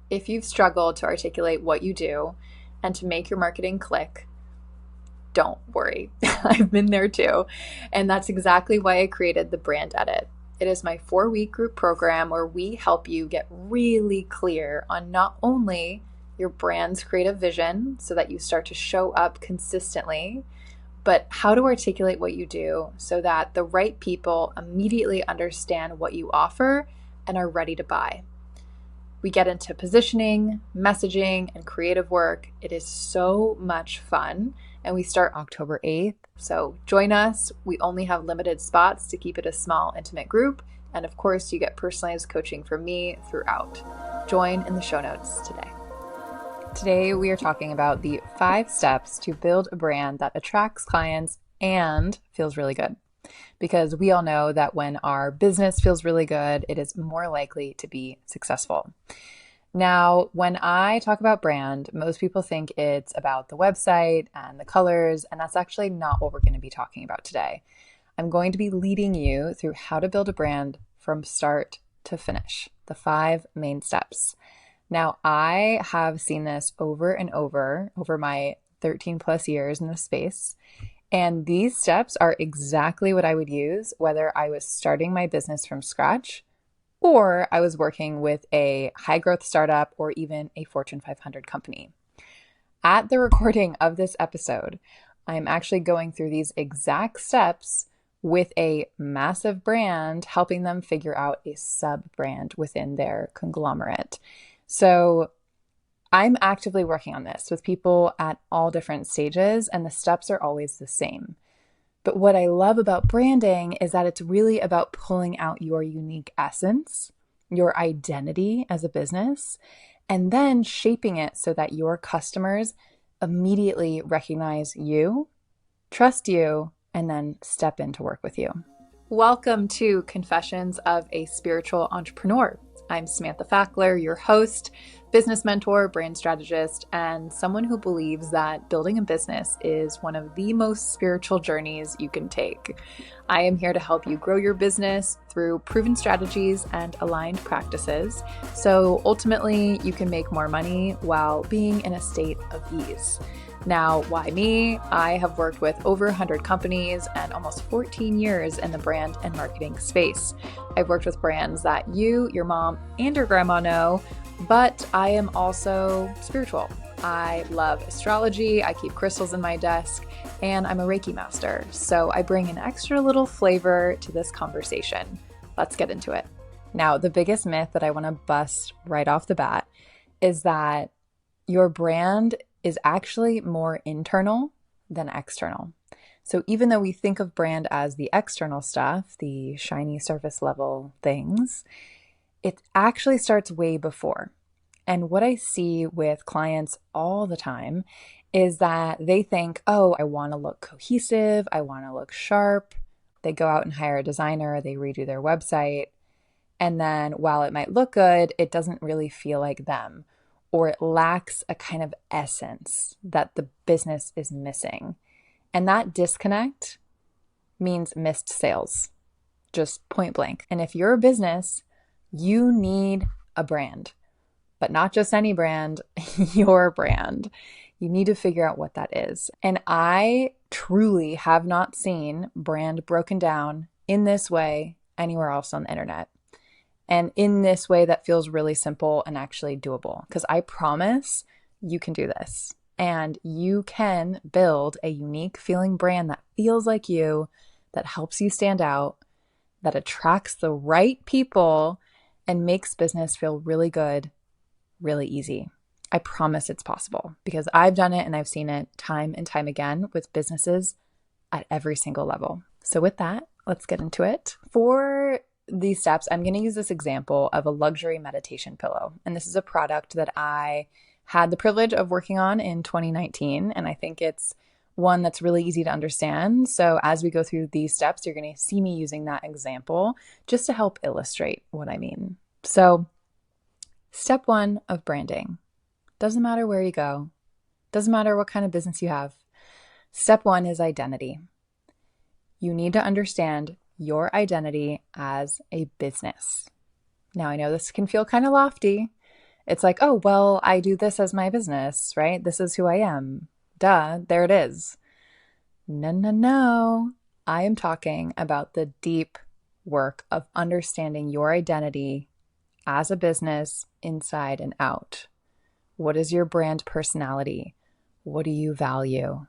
If you've struggled to articulate what you do and to make your marketing click, don't worry. I've been there too. And that's exactly why I created the Brand Edit. It is my 4-week group program where we help you get really clear on not only your brand's creative vision so that you start to show up consistently, but how to articulate what you do so that the right people immediately understand what you offer and are ready to buy. We get into positioning, messaging, and creative work. It is so much fun, and we start October 8th. So join us. We only have limited spots to keep it a small, intimate group. And of course, you get personalized coaching from me throughout. Join in the show notes today. Today, we are talking about the 5 steps to build a brand that attracts clients and feels really good. Because we all know that when our business feels really good, it is more likely to be successful. Now, when I talk about brand, most people think it's about the website and the colors, and that's actually not what we're going to be talking about today. I'm going to be leading you through how to build a brand from start to finish, the 5 main steps. Now, I have seen this over and over my 13 plus years in this space. And these steps are exactly what I would use whether I was starting my business from scratch or I was working with a high growth startup or even a Fortune 500 company. At the recording of this episode, I'm actually going through these exact steps with a massive brand, helping them figure out a sub-brand within their conglomerate. So I'm actively working on this with people at all different stages, and the steps are always the same. But what I love about branding is that it's really about pulling out your unique essence, your identity as a business, and then shaping it so that your customers immediately recognize you, trust you, and then step in to work with you. Welcome to Confessions of a Spiritual Entrepreneur. I'm Samantha Fackler, your host, business mentor, brand strategist, and someone who believes that building a business is one of the most spiritual journeys you can take. I am here to help you grow your business through proven strategies and aligned practices, so ultimately you can make more money while being in a state of ease. Now, why me? I have worked with over 100 companies and almost 14 years in the brand and marketing space. I've worked with brands that you, your mom, and your grandma know, but I am also spiritual. I love astrology, I keep crystals in my desk, and I'm a Reiki master. So I bring an extra little flavor to this conversation. Let's get into it. Now, the biggest myth that I want to bust right off the bat is that your brand is actually more internal than external. So even though we think of brand as the external stuff, the shiny surface level things, it actually starts way before. And what I see with clients all the time is that they think, oh, I want to look cohesive, I want to look sharp. They go out and hire a designer, they redo their website. And then while it might look good, it doesn't really feel like them, or it lacks a kind of essence that the business is missing. And that disconnect means missed sales, just point blank. And if you're a business, you need a brand, but not just any brand, your brand. You need to figure out what that is. And I truly have not seen brand broken down in this way anywhere else on the internet. And in this way that feels really simple and actually doable. Because I promise you can do this. And you can build a unique feeling brand that feels like you, that helps you stand out, that attracts the right people, and makes business feel really good, really easy. I promise it's possible because I've done it and I've seen it time and time again with businesses at every single level. So with that, let's get into it. For these steps, I'm going to use this example of a luxury meditation pillow. And this is a product that I had the privilege of working on in 2019. And I think it's one that's really easy to understand. So as we go through these steps, you're going to see me using that example just to help illustrate what I mean. So step 1 of branding. Doesn't matter where you go. Doesn't matter what kind of business you have. Step 1 is identity. You need to understand your identity as a business. Now, I know this can feel kind of lofty, It's like, oh, well, I do this as my business, right? This is who I am. Duh, there it is. No, no, no. I am talking about the deep work of understanding your identity as a business inside and out. What is your brand personality? What do you value?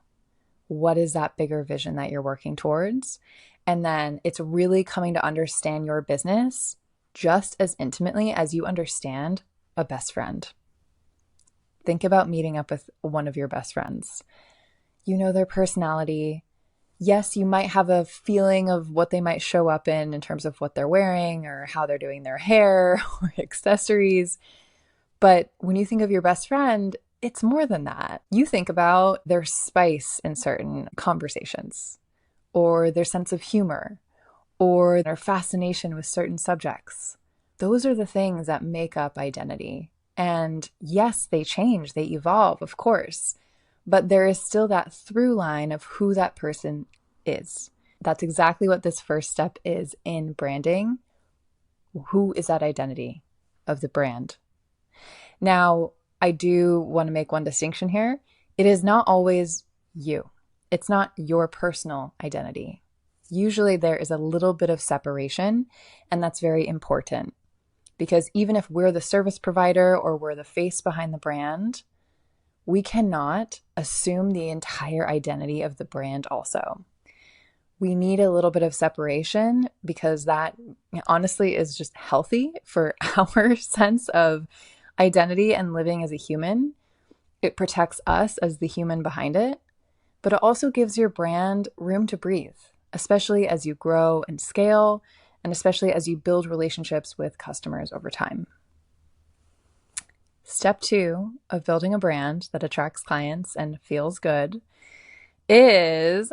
What is that bigger vision that you're working towards? And then it's really coming to understand your business just as intimately as you understand a best friend. Think about meeting up with one of your best friends. You know their personality. Yes, you might have a feeling of what they might show up in terms of what they're wearing or how they're doing their hair or accessories. But when you think of your best friend, it's more than that. You think about their spice in certain conversations, or their sense of humor, or their fascination with certain subjects. Those are the things that make up identity. And yes, they change, they evolve, of course, but there is still that through line of who that person is. That's exactly what this first step is in branding. Who is that identity of the brand? Now, I do want to make one distinction here. It is not always you. It's not your personal identity. Usually there is a little bit of separation, and that's very important because even if we're the service provider or we're the face behind the brand, we cannot assume the entire identity of the brand also. We need a little bit of separation because that honestly is just healthy for our sense of identity and living as a human. It protects us as the human behind it, but it also gives your brand room to breathe, especially as you grow and scale, and especially as you build relationships with customers over time. Step 2 of building a brand that attracts clients and feels good is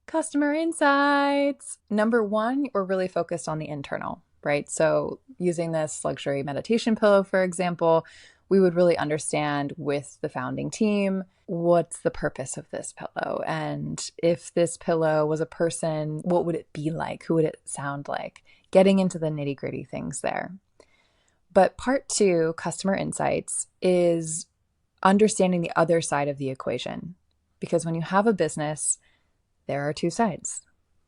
customer insights. Number 1, we're really focused on the internal, right? So using this luxury meditation pillow, for example, we would really understand with the founding team, what's the purpose of this pillow? And if this pillow was a person, what would it be like? Who would it sound like? Getting into the nitty-gritty things there. But part 2, customer insights, is understanding the other side of the equation. Because when you have a business, there are 2 sides.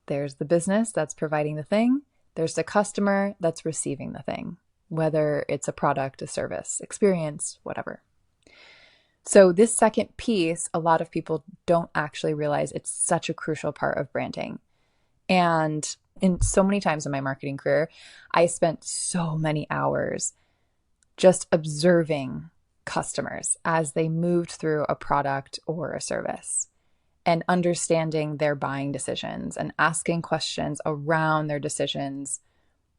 There's the business that's providing the thing. There's the customer that's receiving the thing, whether it's a product, a service, experience, whatever. So this second piece, a lot of people don't actually realize it's such a crucial part of branding. And in so many times in my marketing career, I spent so many hours just observing customers as they moved through a product or a service and understanding their buying decisions and asking questions around their decisions,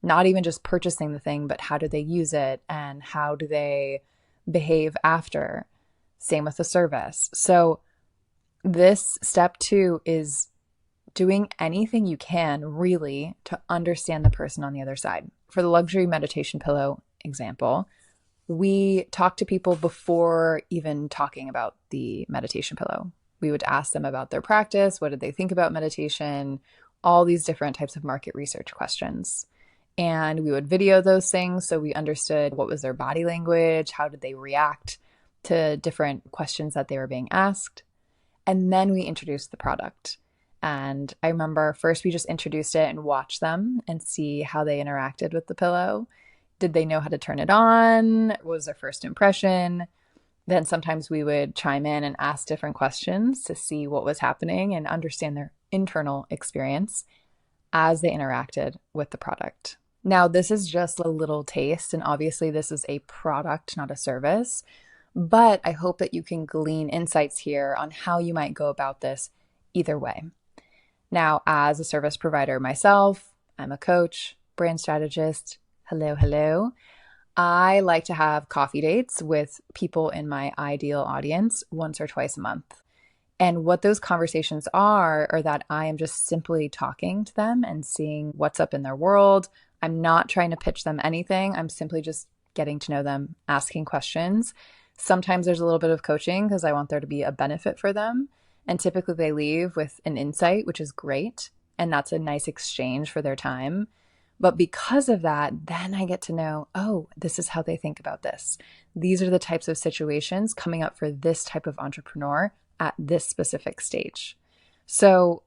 not even just purchasing the thing, but how do they use it and how do they behave after? Same with the service. So this step 2 is doing anything you can really to understand the person on the other side. For the luxury meditation pillow example, we talk to people before even talking about the meditation pillow. We would ask them about their practice. What did they think about meditation? All these different types of market research questions. And we would video those things so we understood what was their body language, how did they react to different questions that they were being asked. And then we introduced the product. And I remember first we just introduced it and watched them and see how they interacted with the pillow. Did they know how to turn it on? What was their first impression? Then sometimes we would chime in and ask different questions to see what was happening and understand their internal experience as they interacted with the product. Now, this is just a little taste, and obviously this is a product, not a service, but I hope that you can glean insights here on how you might go about this either way. Now, as a service provider myself, I'm a coach, brand strategist. Hello. I like to have coffee dates with people in my ideal audience once or twice a month. And what those conversations are that I am just simply talking to them and seeing what's up in their world. I'm not trying to pitch them anything. I'm simply just getting to know them, asking questions. Sometimes there's a little bit of coaching because I want there to be a benefit for them. And typically they leave with an insight, which is great. And that's a nice exchange for their time. But because of that, then I get to know, oh, this is how they think about this. These are the types of situations coming up for this type of entrepreneur at this specific stage. So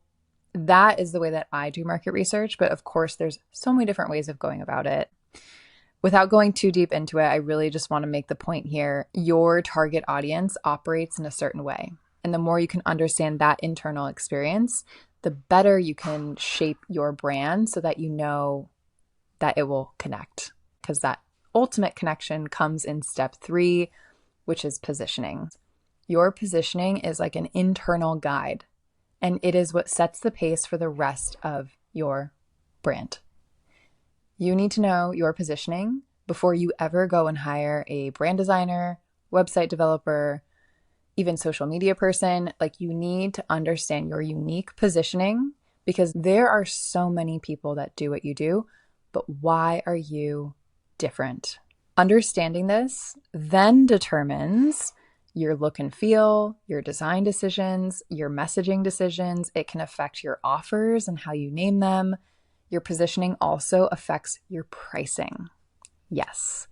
that is the way that I do market research. But of course, there's so many different ways of going about it. Without going too deep into it, I really just want to make the point here. Your target audience operates in a certain way. And the more you can understand that internal experience, the better you can shape your brand so that you know that it will connect. Because that ultimate connection comes in step 3, which is positioning. Your positioning is like an internal guide, and it is what sets the pace for the rest of your brand. You need to know your positioning before you ever go and hire a brand designer, website developer, even social media person. Like, you need to understand your unique positioning, because there are so many people that do what you do, but why are you different? Understanding this then determines your look and feel, your design decisions, your messaging decisions. It can affect your offers and how you name them. Your positioning also affects your pricing. Yes.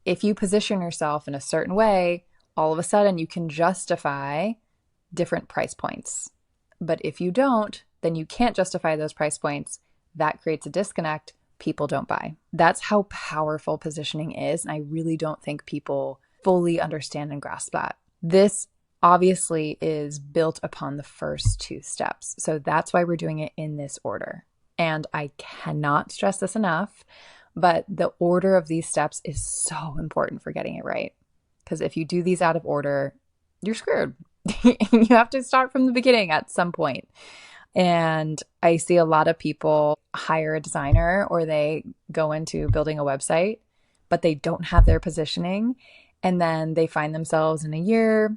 If you position yourself in a certain way, all of a sudden you can justify different price points. But if you don't, then you can't justify those price points. That creates a disconnect. People don't buy. That's how powerful positioning is. And I really don't think people fully understand and grasp that. This obviously is built upon the first 2 steps. So that's why we're doing it in this order. And I cannot stress this enough, but the order of these steps is so important for getting it right. Because if you do these out of order, you're screwed. You have to start from the beginning at some point. And I see a lot of people hire a designer, or they go into building a website, but they don't have their positioning. And then they find themselves in a year,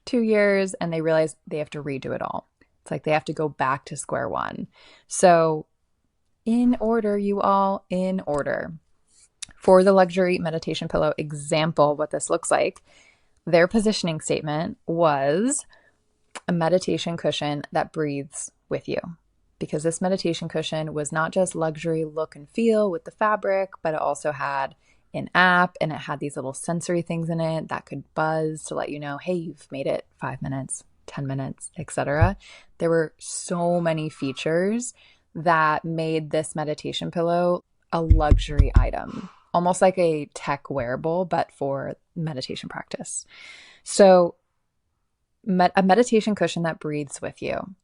2 years, and they realize they have to redo it all. It's like they have to go back to square one. So in order, you all, in order. For the luxury meditation pillow example, what this looks like, their positioning statement was a meditation cushion that breathes with you. Because this meditation cushion was not just luxury look and feel with the fabric, but it also had an app, and it had these little sensory things in it that could buzz to let you know, hey, you've made it 5 minutes, 10 minutes, etc. There were so many features that made this meditation pillow a luxury item, almost like a tech wearable, but for meditation practice. So a meditation cushion that breathes with you.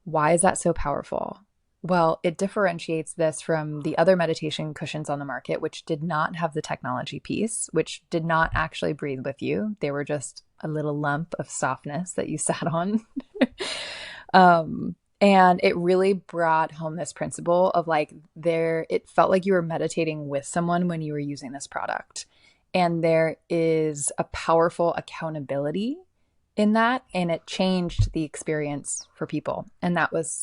Why is that so powerful? Well, it differentiates this from the other meditation cushions on the market, which did not have the technology piece, which did not actually breathe with you. They were just a little lump of softness that you sat on. And it really brought home this principle of like it felt like you were meditating with someone when you were using this product. And there is a powerful accountability in that, and it changed the experience for people. And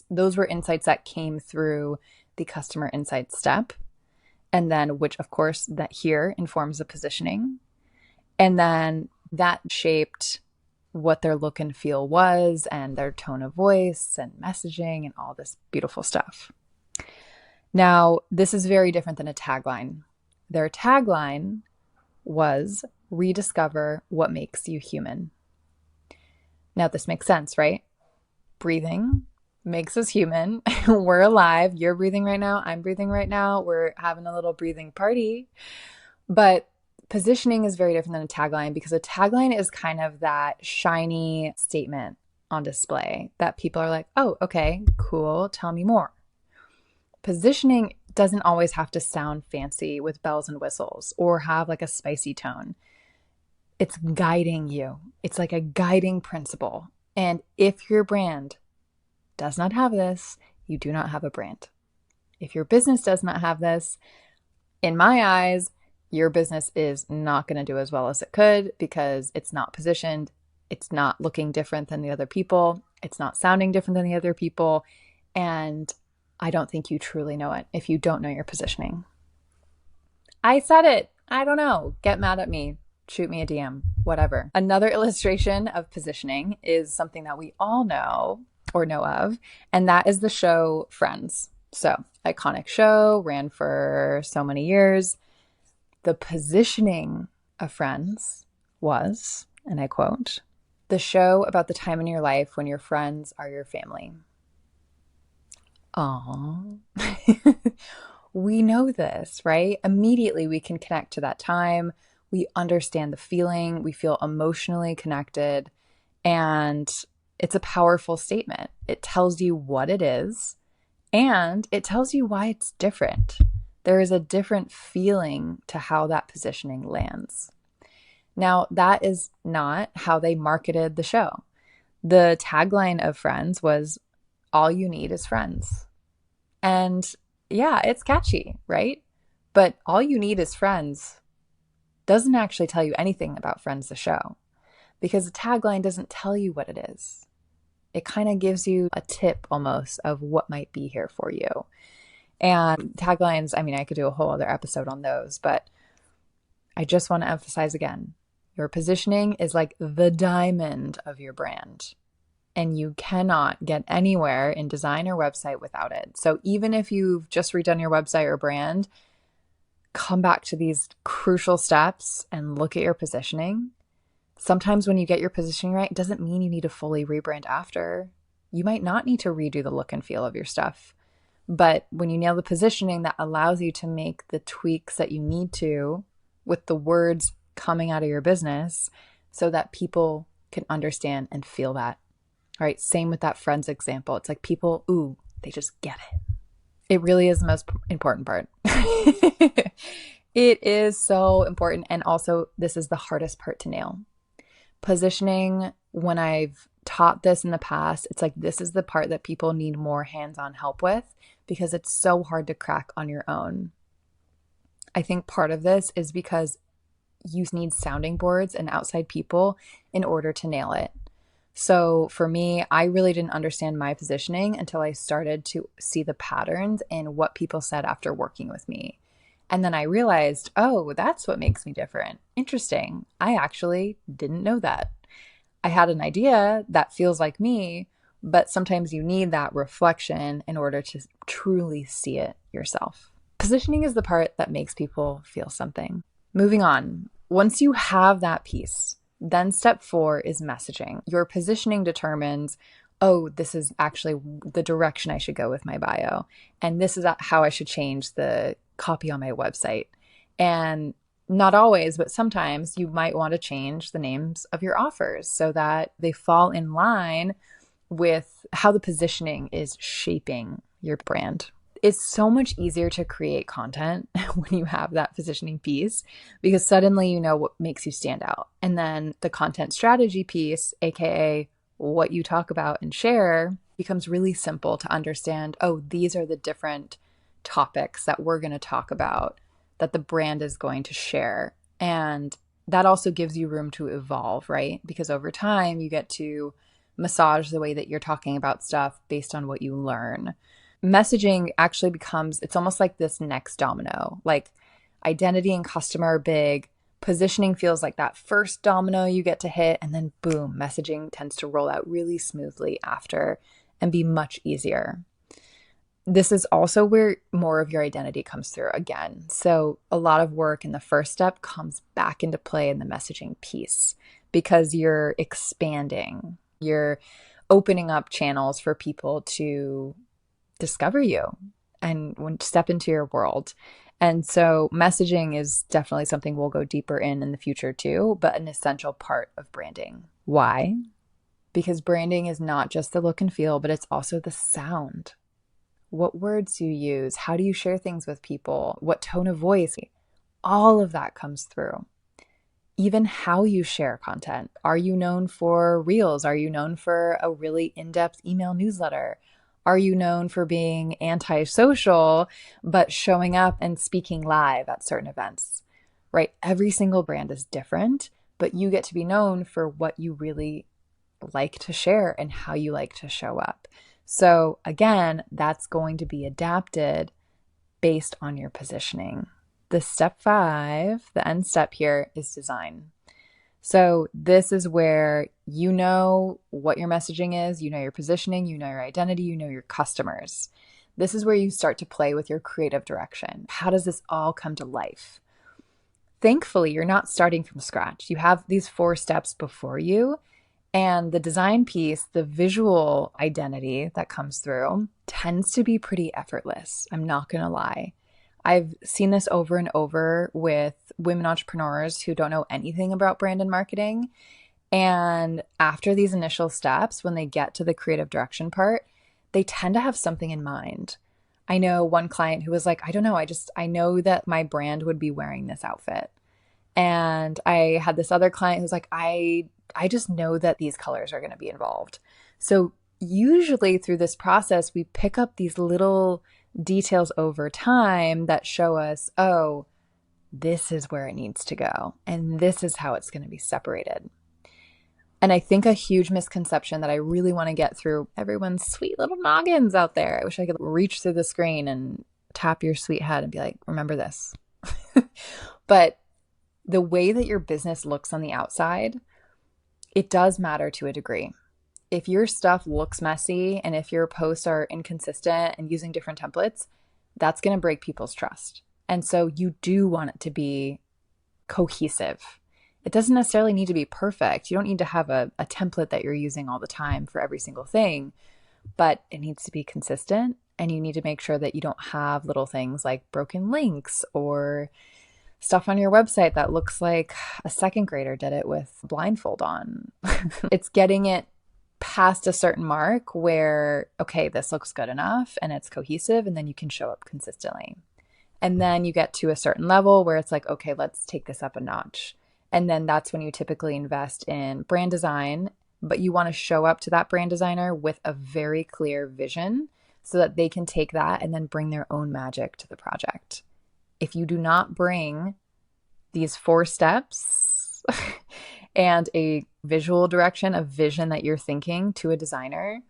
those were insights that came through the customer insight step. And then, which of course that here informs the positioning. And then that shaped what their look and feel was, and their tone of voice and messaging and all this beautiful stuff. Now, this is very different than a tagline. Their tagline was rediscover what makes you human. Now, this makes sense, right? Breathing makes us human. We're alive. You're breathing right now. I'm breathing right now. We're having a little breathing party. But positioning is very different than a tagline, because a tagline is kind of that shiny statement on display that people are like, oh, okay, cool. Tell me more. Positioning doesn't always have to sound fancy with bells and whistles or have like a spicy tone. It's guiding you. It's like a guiding principle. And if your brand does not have this, you do not have a brand. If your business does not have this, in my eyes, your business is not going to do as well as it could, because it's not positioned. It's not looking different than the other people. It's not sounding different than the other people. And I don't think you truly know it if you don't know your positioning. I said it. I don't know. Get mad at me. Shoot me a DM, whatever. Another illustration of positioning is something that we all know or know of, and that is the show Friends. So, iconic show, ran for so many years. The positioning of Friends was, and I quote, the show about the time in your life when your friends are your family. Aww. We know this, right? Immediately we can connect to that time. We understand the feeling. We feel emotionally connected. And it's a powerful statement. It tells you what it is and it tells you why it's different. There is a different feeling to how that positioning lands. Now, that is not how they marketed the show. The tagline of Friends was, all you need is friends. And yeah, it's catchy, right? But all you need is friends doesn't actually tell you anything about Friends, the show, because the tagline doesn't tell you what it is. It kind of gives you a tip almost of what might be here for you. And taglines, I mean, I could do a whole other episode on those, but I just want to emphasize again, your positioning is like the diamond of your brand. And you cannot get anywhere in design or website without it. So even if you've just redone your website or brand, come back to these crucial steps and look at your positioning. Sometimes when you get your positioning right, it doesn't mean you need to fully rebrand after. You might not need to redo the look and feel of your stuff. But when you nail the positioning, that allows you to make the tweaks that you need to with the words coming out of your business so that people can understand and feel that. All right, same with that Friends example. It's like people, ooh, they just get it. It really is the most important part. It is so important. And also, this is the hardest part to nail. Positioning, when I've taught this in the past, it's like this is the part that people need more hands-on help with because it's so hard to crack on your own. I think part of this is because you need sounding boards and outside people in order to nail it. So for me, I really didn't understand my positioning until I started to see the patterns in what people said after working with me. And then I realized, oh, that's what makes me different. Interesting. I actually didn't know that. I had an idea that feels like me, but sometimes you need that reflection in order to truly see it yourself. Positioning is the part that makes people feel something. Moving on. Once you have that piece, then step 4 is messaging. Your positioning determines, oh, this is actually the direction I should go with my bio. And this is how I should change the copy on my website. And not always, but sometimes you might want to change the names of your offers so that they fall in line with how the positioning is shaping your brand. It's so much easier to create content when you have that positioning piece because suddenly you know what makes you stand out. And then the content strategy piece, aka what you talk about and share, becomes really simple to understand. Oh, these are the different topics that we're going to talk about that the brand is going to share. And that also gives you room to evolve, right? Because over time you get to massage the way that you're talking about stuff based on what you learn. Messaging actually becomes, it's almost like this next domino. Like identity and customer are big. Positioning feels like that first domino you get to hit, and then boom, messaging tends to roll out really smoothly after and be much easier. This is also where more of your identity comes through again. So a lot of work in the first step comes back into play in the messaging piece because you're expanding, you're opening up channels for people to discover you and step into your world. And so messaging is definitely something we'll go deeper in the future too, but an essential part of branding. Why? Because branding is not just the look and feel, but it's also the sound. What words you use, how do you share things with people, what tone of voice, all of that comes through. Even how you share content. Are you known for reels? Are you known for a really in-depth email newsletter? Are you known for being anti-social, but showing up and speaking live at certain events, right? Every single brand is different, but you get to be known for what you really like to share and how you like to show up. So again, that's going to be adapted based on your positioning. The step 5, the end step here is design. So this is where you know what your messaging is, you know your positioning, you know your identity, you know your customers. This is where you start to play with your creative direction. How does this all come to life? Thankfully, you're not starting from scratch. You have these 4 steps before you, and the design piece, the visual identity that comes through, tends to be pretty effortless. I'm not going to lie. I've seen this over and over with women entrepreneurs who don't know anything about brand and marketing. And after these initial steps, when they get to the creative direction part, they tend to have something in mind. I know one client who was like, I don't know, I know that my brand would be wearing this outfit. And I had this other client who's like, I just know that these colors are going to be involved. So usually through this process, we pick up these little details over time that show us, oh, this is where it needs to go. And this is how it's going to be separated. And I think a huge misconception that I really want to get through everyone's sweet little noggins out there. I wish I could reach through the screen and tap your sweet head and be like, remember this. But the way that your business looks on the outside, it does matter to a degree. If your stuff looks messy and if your posts are inconsistent and using different templates, that's going to break people's trust. And so you do want it to be cohesive. It doesn't necessarily need to be perfect. You don't need to have a template that you're using all the time for every single thing, but it needs to be consistent, and you need to make sure that you don't have little things like broken links or stuff on your website that looks like a second grader did it with blindfold on. It's getting it past a certain mark where, okay, this looks good enough and it's cohesive, and then you can show up consistently. And then you get to a certain level where it's like, okay, let's take this up a notch. And then that's when you typically invest in brand design, but you want to show up to that brand designer with a very clear vision so that they can take that and then bring their own magic to the project. If you do not bring these 4 steps and a visual direction, a vision that you're thinking to a designer,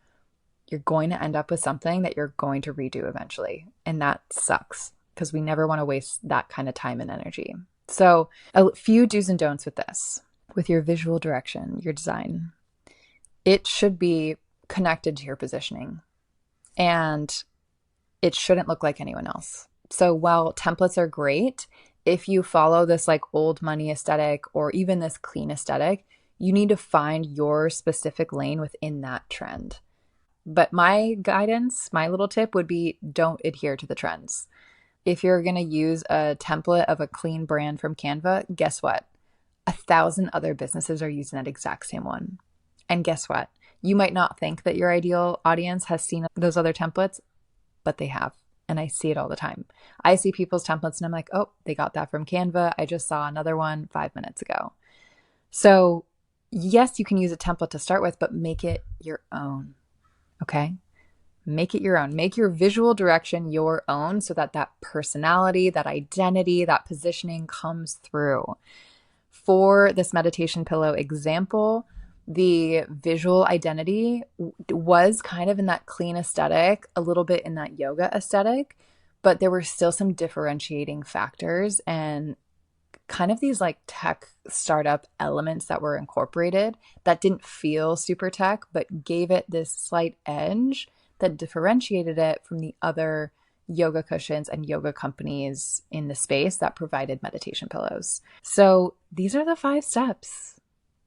you're going to end up with something that you're going to redo eventually. And that sucks because we never want to waste that kind of time and energy. So a few do's and don'ts with this, with your visual direction, your design. It should be connected to your positioning, and it shouldn't look like anyone else. So while templates are great, if you follow this like old money aesthetic or even this clean aesthetic, you need to find your specific lane within that trend. But my guidance, my little tip would be don't adhere to the trends. If you're going to use a template of a clean brand from Canva, guess what? 1,000 other businesses are using that exact same one. And guess what? You might not think that your ideal audience has seen those other templates, but they have. And I see it all the time. I see people's templates and I'm like, oh, they got that from Canva. I just saw another one 5 minutes ago. So yes, you can use a template to start with, but make it your own. Okay? Make it your own. Make your visual direction your own so that that personality, that identity, that positioning comes through. For this meditation pillow example, the visual identity was kind of in that clean aesthetic, a little bit in that yoga aesthetic, but there were still some differentiating factors and kind of these like tech startup elements that were incorporated that didn't feel super tech, but gave it this slight edge that differentiated it from the other yoga cushions and yoga companies in the space that provided meditation pillows. So these are the 5 steps.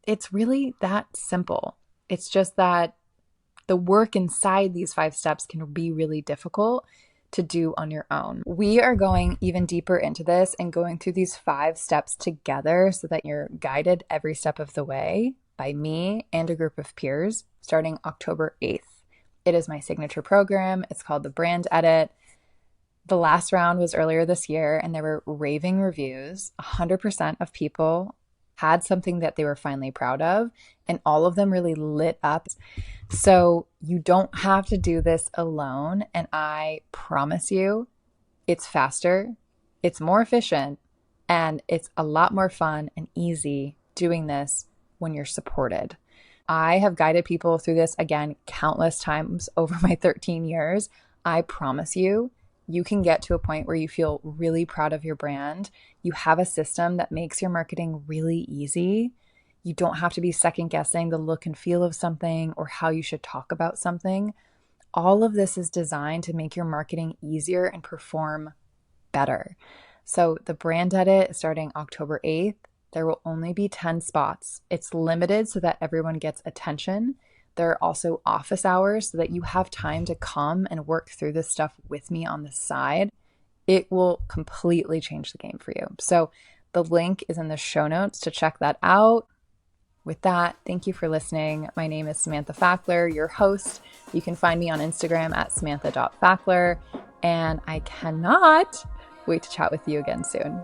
It's really that simple. It's just that the work inside these 5 steps can be really difficult to do on your own. We are going even deeper into this and going through these 5 steps together so that you're guided every step of the way by me and a group of peers starting October 8th. It is my signature program. It's called the Brand Edit. The last round was earlier this year and there were raving reviews. 100% of people had something that they were finally proud of, and all of them really lit up. So you don't have to do this alone. And I promise you, it's faster, it's more efficient, and it's a lot more fun and easy doing this when you're supported. I have guided people through this, again, countless times over my 13 years. I promise you, you can get to a point where you feel really proud of your brand. You have a system that makes your marketing really easy. You don't have to be second guessing the look and feel of something or how you should talk about something. All of this is designed to make your marketing easier and perform better. So the brand edit is starting October 8th. There will only be 10 spots. It's limited so that everyone gets attention. There are also office hours so that you have time to come and work through this stuff with me on the side. It will completely change the game for you. So the link is in the show notes to check that out. With that, thank you for listening. My name is Samantha Fackler, your host. You can find me on Instagram at samantha.fackler, and I cannot wait to chat with you again soon.